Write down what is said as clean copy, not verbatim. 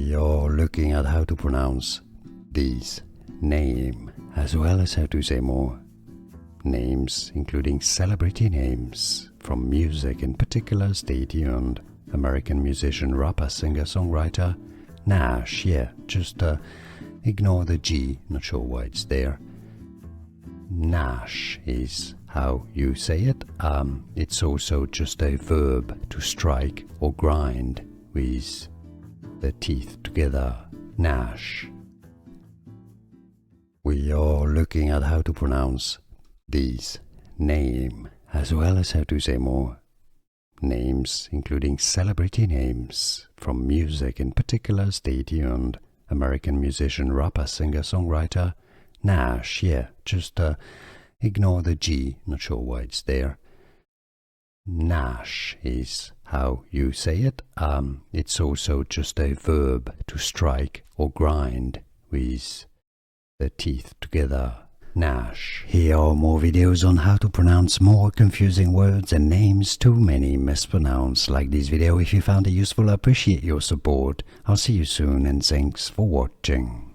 We are looking at how to pronounce these name as well as how to say more names, including celebrity names from music, in particular stay-tuned American musician, rapper, singer, songwriter Gnash. Yeah, just ignore the G, not sure why it's there. Gnash is how you say it. It's also just a verb to strike or grind with the teeth together. Gnash. We are looking at how to pronounce these name as well as how to say more names, including celebrity names from music, in particular stay-tuned American musician, rapper, singer, songwriter Gnash. Yeah, just ignore the G, not sure why it's there. Gnash is how you say it. It's also just a verb to strike or grind with the teeth together. Gnash. Here are more videos on how to pronounce more confusing words and names too many mispronounced. Like this video if you found it useful. I appreciate your support. I'll see you soon and thanks for watching.